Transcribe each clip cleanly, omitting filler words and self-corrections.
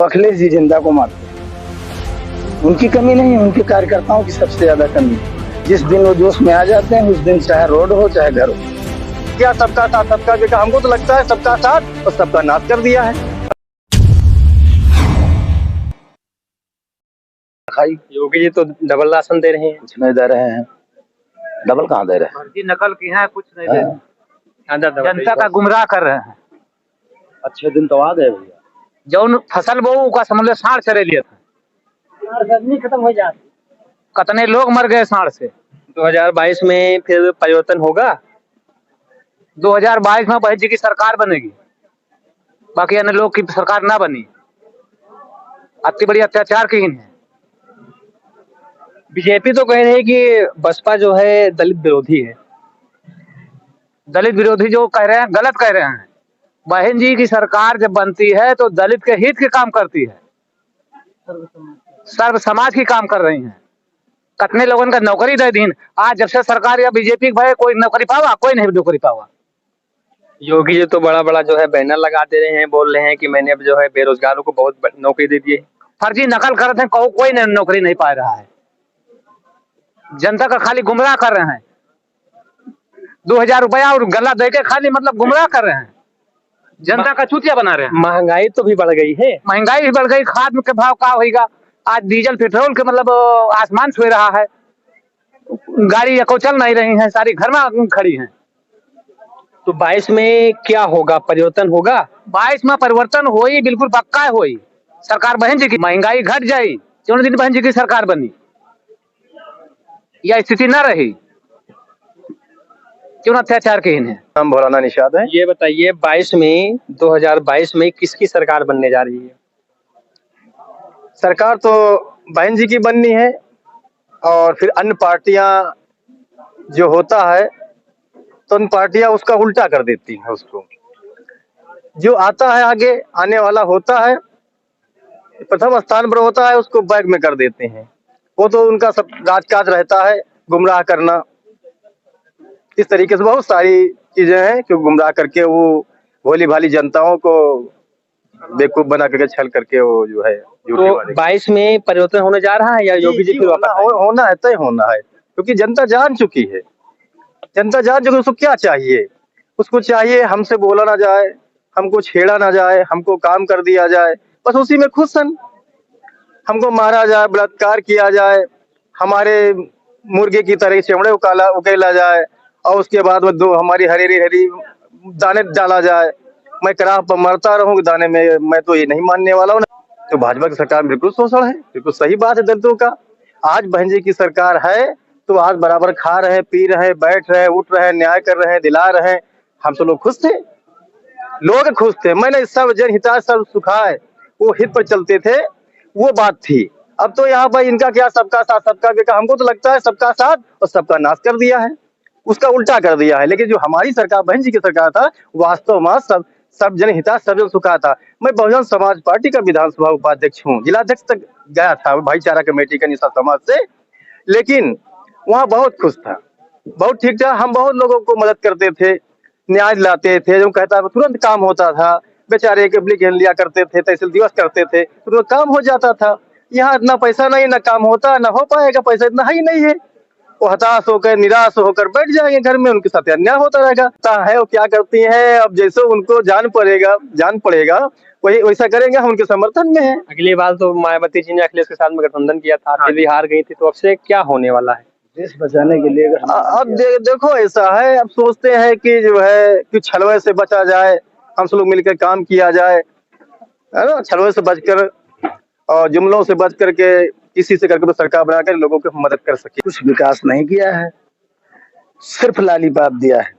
अखिलेश जी जिंदा को मारते हैं। उनकी कमी नहीं, उनके कार्यकर्ताओं की सबसे ज्यादा कमी है। जिस दिन वो जोश में आ जाते हैं उस दिन चाहे रोड हो चाहे घर हो। क्या सबका साथ सबका विकास? हमको तो लगता है सबका साथ और सबका नाश कर दिया है। योगी जी तो डबल राशन दे रहे हैं। कुछ नहीं दे रहे हैं। डबल कहाँ दे रहे हैं? फर्जी नकल की है, कुछ नहीं दे रहे। जनता का हाँ। गुमराह कर रहे हैं। अच्छे दिन तो आ गए भैया। जौन फसल बोऊ का समझ लो साढ़ चरे लिया था, खत्म हो जाती। कितने लोग मर गए साढ़ से। 2022 में फिर परिवर्तन होगा। 2022 में बहन जी की सरकार बनेगी, बाकी अन्य लोग की सरकार ना बनी। अति बड़ी अत्याचार की है। बीजेपी तो कह रही है कि बसपा जो है दलित विरोधी है। दलित विरोधी जो कह रहे हैं गलत कह रहे हैं। बहन जी की सरकार जब बनती है तो दलित के हित के काम करती है, सर्व समाज की काम कर रही है। कितने लोगों का नौकरी दे दी। आज जब से सरकार या बीजेपी भाई कोई नौकरी पावा, कोई नहीं नौकरी पावा। योगी जी तो बड़ा बड़ा जो है बैनर लगा दे रहे हैं, बोल रहे हैं कि मैंने अब जो है बेरोजगारों को बहुत नौकरी दे दी है। फर्जी नकल कर रहे हैं, कोई नौकरी नहीं पा रहा है। जनता का खाली गुमराह कर रहे हैं। 2000 रुपया और गला दे के खाली मतलब गुमराह कर रहे हैं। जनता का चूतिया बना रहे हैं। महंगाई तो भी बढ़ गई है। महंगाई भी बढ़ गई। खाद के भाव क्या होगा? आज डीजल पेट्रोल के मतलब आसमान छू रहा है। गाड़ी को चल नहीं रही है, सारी घर में खड़ी हैं। तो 22 में क्या होगा? परिवर्तन होगा। 22 में परिवर्तन होई, बिल्कुल पक्का होई। सरकार बहन जी की महंगाई घट जाये। क्यों दिन बहन जी की सरकार बनी, यह स्थिति न रही। क्यों अत्याचार के हैं। हम भोलाना निषाद है। ये बताइए 2022 में किसकी सरकार बनने जा रही है? सरकार तो बहन जी की बननी है और फिर अन्य पार्टियां जो होता है तो उन पार्टियां उसका उल्टा कर देती हैं। उसको जो आता है आगे आने वाला होता है, प्रथम स्थान पर होता है, उसको बैक में कर देते हैं। वो तो उनका सब राजकाज रहता है, गुमराह करना। इस तरीके से बहुत सारी चीजें हैं कि गुमराह करके वो भोली भाली जनताओं को बेवकूफ बना करके छल करके वो जो है। तो 22 में परिवर्तन होने जा रहा है या योगी जी फिर होना है, तय होना है। क्योंकि जनता जान चुकी है। जनता जान चुकी है उसको क्या चाहिए। उसको चाहिए हमसे बोला ना जाए, हमको छेड़ा ना जाए, हमको काम कर दिया जाए, बस उसी में खुश हैं। हमको मारा जाए, बलात्कार किया जाए, हमारे मुर्गे की तरह चमड़े उकेला जाए और उसके बाद वो दो हमारी हरी दाने डाला जाए। मैं कराह पर मरता रहूं दाने में, मैं तो ये नहीं मानने वाला हूँ। तो भाजपा की सरकार में बिल्कुल शोषण है, बिल्कुल सही बात है दलितों का। आज बहन जी की सरकार है तो आज बराबर खा रहे, पी रहे, बैठ रहे, उठ रहे, न्याय कर रहे, दिला रहे। हम सब लोग खुश थे, लोग खुश थे। मैंने सब जनहिताय सब सुखाए, वो हित पर चलते थे, वो बात थी। अब तो यहाँ पर इनका क्या सबका साथ सबका विकास? हमको तो लगता है सबका साथ और सबका नाश कर दिया है, उसका उल्टा कर दिया है। लेकिन जो हमारी सरकार बहन जी की सरकार था, वास्तव में सब जनहिताय सब जन सुखा था। मैं बहुजन समाज पार्टी का विधानसभा उपाध्यक्ष हूँ, जिलाध्यक्ष तक गया था भाईचारा कमेटी का निशा समाज से, लेकिन वहाँ बहुत खुश था, बहुत ठीक था। हम बहुत लोगों को मदद करते थे, न्याय दिलाते थे, जो कहता है तुरंत काम होता था। बेचारे एक एप्लीकेशन लिया करते थे, तहसील दिवस करते थे, तुरंत काम हो जाता था। यहाँ इतना पैसा नहीं, ना काम होता, ना हो पाएगा, पैसा इतना ही नहीं है। वो हताश होकर निराश होकर बैठ जाएंगे घर में, उनके साथ अन्याय होता रहेगा। है वो क्या करती हैं, अब जैसे उनको जान पड़ेगा वही वैसा करेंगे। हम उनके समर्थन में हैं। अगली बार तो मायावती जी ने अखिलेश के साथ में गठबंधन किया था, फिर भी हार गई थी। तो अब से क्या होने वाला है? देश बचाने के लिए अब देखो ऐसा है, अब सोचते हैं कि जो है कि छलवे से बचा जाए, हम सब लोग मिलकर काम किया जाए, है ना। छलवे से बचकर और जुमलों से बच करके किसी से करके सरकार बनाकर लोगों की मदद कर सके। कुछ विकास नहीं किया है, सिर्फ लालीपाप दिया है।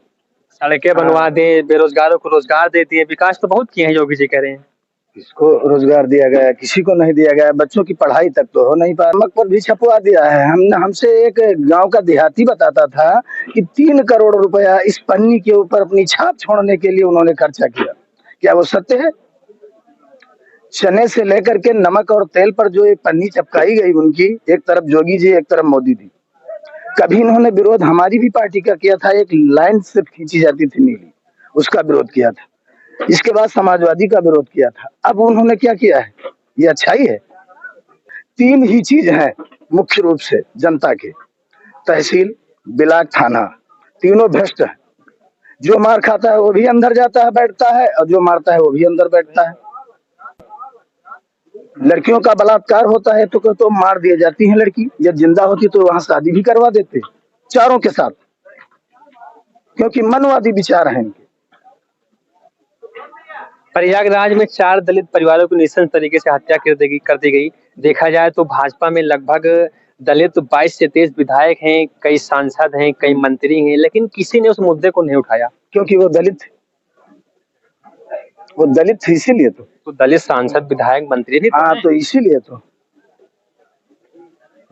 सड़कें बनवा दे, बेरोजगारों को रोजगार दे दिए, विकास तो बहुत किए हैं योगी जी कह रहे हैं। किसको रोजगार दिया गया, किसी को नहीं दिया गया। बच्चों की पढ़ाई तक तो हो नहीं पाया। नमक पर भी छपवा दिया है। हमसे एक गांव का देहाती बताता था कि 3 करोड़ रुपया इस पन्नी के ऊपर अपनी छाप छोड़ने के लिए उन्होंने खर्चा किया। क्या वो सत्य है? चने से लेकर के नमक और तेल पर जो ये पन्नी चपकाई गई उनकी, एक तरफ जोगी जी एक तरफ मोदी जी। कभी इन्होंने विरोध हमारी भी पार्टी का किया था, एक लाइन सिर्फ खींची जाती थी नीली, उसका विरोध किया था। इसके बाद समाजवादी का विरोध किया था। अब उन्होंने क्या किया है, ये अच्छाई है? 3 ही चीज है मुख्य रूप से जनता के, तहसील, ब्लॉक, थाना, तीनों भ्रष्ट है। जो मार खाता है वो भी अंदर जाता है बैठता है, और जो मारता है वो भी अंदर बैठता है। लड़कियों का बलात्कार होता है तो मार दी जाती है लड़की, जब जिंदा होती तो वहां शादी भी करवा देते चारों के साथ, क्योंकि मनवादी विचार है इनके। प्रयागराज में 4 दलित परिवारों की निःशंस तरीके से हत्या कर दी गई। देखा जाए तो भाजपा में लगभग दलित 22 से 23 विधायक हैं, कई सांसद हैं, कई मंत्री हैं, लेकिन किसी ने उस मुद्दे को नहीं उठाया, क्योंकि वो दलित थे इसीलिए तो दलित सांसद विधायक मंत्री नहीं हाँ, तो इसीलिए तो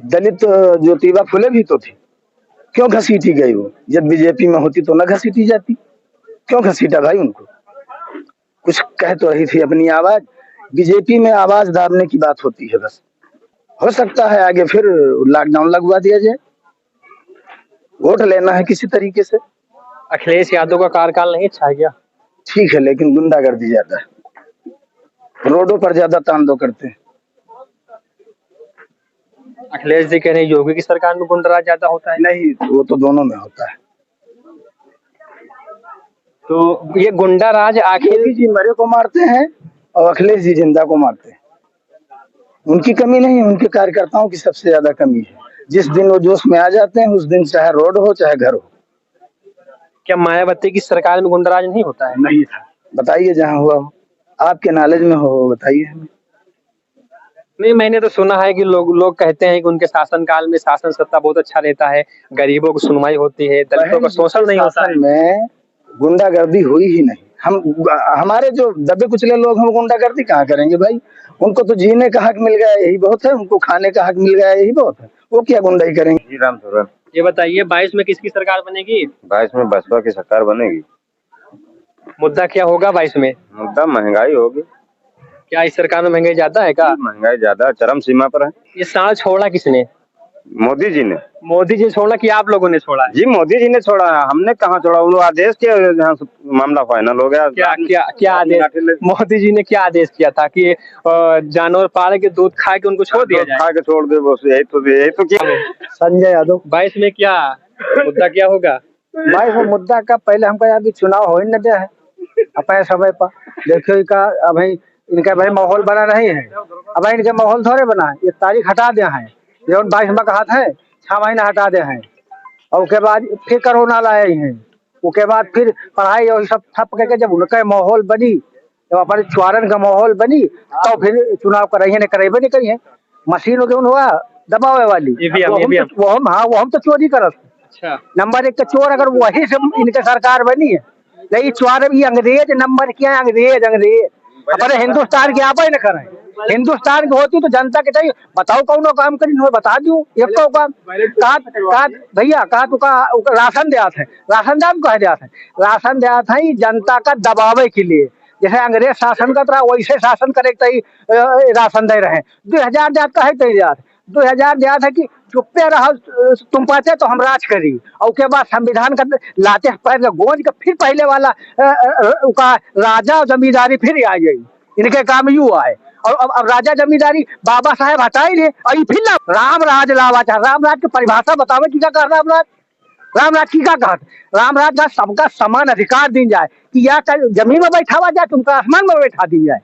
दलित ज्योतिबा फुले भी तो थी। क्यों घसीटी गई वो? जब बीजेपी में होती तो न घसीटी जाती, क्यों घसीटा भाई उनको? कुछ कह तो रही थी अपनी आवाज, बीजेपी में आवाज दाबने की बात होती है बस। हो सकता है आगे फिर लॉकडाउन लगवा दिया जाए, वोट लेना है किसी तरीके से। अखिलेश यादव का कार्यकाल नहीं अच्छा है क्या? ठीक है, लेकिन गुंडागर्दी ज्यादा है, रोडों पर ज्यादा तांडव करते हैं। अखिलेश जी कह रहे हैं योगी की सरकार में गुंडाराज ज्यादा होता है। नहीं, वो तो दोनों में होता है। तो ये गुंडाराज आखिर योगी जी मरे को मारते हैं और अखिलेश जी जिंदा को मारते हैं। उनकी कमी नहीं है, उनके कार्यकर्ताओं की सबसे ज्यादा कमी है। जिस दिन वो जोश में आ जाते हैं उस दिन चाहे रोड हो चाहे घर हो। क्या मायावती की सरकार में गुंडाराज नहीं होता है? नहीं था, बताइए जहाँ हुआ हो, आपके नॉलेज में हो बताइए हमें। नहीं, मैंने तो सुना है कि लोग कहते हैं कि उनके शासनकाल में शासन सत्ता बहुत अच्छा रहता है, गरीबों की सुनवाई होती है, दलितों का शोषण नहीं होता है। में गुंडागर्दी हुई ही नहीं। हमारे जो दबे कुचले लोग हैं वो गुंडागर्दी कहाँ करेंगे भाई? उनको तो जीने का हक मिल गया यही बहुत है, उनको खाने का हक मिल गया यही बहुत है, वो क्या गुंडाई करेंगे? जी राम स्वरूप। ये बताइए 22 में किसकी सरकार बनेगी? 22 में बसपा की सरकार बनेगी। मुद्दा क्या होगा 22 में? मुद्दा महंगाई होगी। क्या इस सरकार में महंगाई ज्यादा है क्या? महंगाई ज्यादा चरम सीमा पर है। ये साल छोड़ा किसने? मोदी जी ने। मोदी जी छोड़ा कि आप लोगों ने छोड़ा है? जी मोदी जी ने छोड़ा है, हमने कहाँ छोड़ा? वो आदेश के यहाँ मामला फाइनल हो गया। क्या आदेश? मोदी जी ने क्या आदेश किया था कि जानवर पाल के दूध खा के उनको छोड़ दिया जाए? खा के छोड़ दे बस, यही तो क्या। संजय यादव। 22 में क्या मुद्दा क्या होगा? 22 में मुद्दा का पहले हमको अभी चुनाव हो ही न दिया है अपने समय पर। देखियो इनका अभी इनका भाई माहौल बना नहीं है, अब इनके माहौल थोड़े बना है। ये तारीख हटा दिया है, जो 22 में कहा था 6 महीना हटा दे हैं, और उसके बाद फिर कोरोना लाए हैं, उसके बाद फिर पढ़ाई और सब ठप करके जब उनका माहौल बनी, जब अपने चुआरन का माहौल बनी, तो फिर चुनाव कराइए न करेबे नहीं करिए। मशीन हो गई हुआ दबावे वाली, वो हम तो चोरी करत। अच्छा, नंबर 1 का चोर अगर वही से इनके सरकार बनी है, नहीं चुआर ये अंग्रेज नंबर क्या अंग्रेज अपने हिंदुस्तान के आप ही न करें। हिंदुस्तान की होती तो जनता के चाहिए बताओ कौन काम करी, बता दूं एक तो काम कहा भैया, कहा तू का राशन दिया था, राशन दाम कह दिया था, राशन दिया था जनता का दबावे के लिए। जैसे अंग्रेज शासन करता वैसे शासन करे राशन दे रहे हैं। 2000 दिया कहे 2000 दिया था कि चुप्पे रहा तुम पाते तो हम राज करी, और उसके बाद संविधान का लाते पैर गोंज का फिर पहले वाला का राजा जमींदारी फिर आ गई। इनके काम यू आए, और अब राजा जमींदारी बाबा साहेब हटाई ले, और फिर राम राज लावा चाह। राम राज की परिभाषा बतावे की क्या कहा राम राज की क्या कहा? राम राज का सबका समान अधिकार दी जाए, कि या जमीन में बैठावा जाए तुमको आसमान में बैठा दी जाए।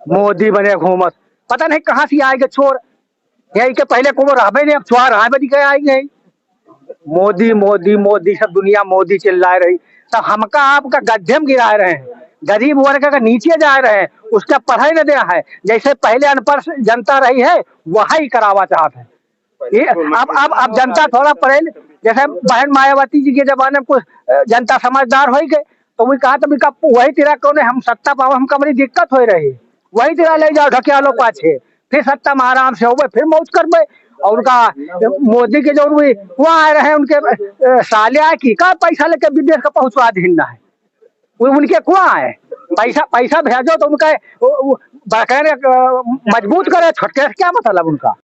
मोदी बने घूमस, पता नहीं कहाँ से आएगा चोर, यही के पहले को वो रहबे नहीं, अब चुहार रहे आएंगे। मोदी मोदी मोदी सब दुनिया मोदी चिल्लाए रही, तब हमका आपका गड्ढे में गिरा रहे हैं, गरीब वर्ग का नीचे जा रहे हैं, उसका पढ़ाई न दिया है। जैसे पहले अनपढ़ जनता रही है वही करावा चाहते हैं। ये अब जनता थोड़ा पढ़े, जैसे बहन मायावती जी के जमाने में कुछ जनता समझदार हो गए, तो वही कहा तो वही तेरा कौन हम सत्ता पाओ, हमका बड़ी दिक्कत हो रही, वही तेरा ले जाओ ढकिया लो पाछे, फिर सत्ता में आराम से हो फिर मौज कर। और उनका मोदी के जो वहाँ आ रहे हैं उनके सालिया की का पैसा लेकर विदेश का पहुंचवा देना है, उनके कुआं है पैसा भेजो तो उनका मजबूत करे, छोटके क्या मतलब उनका।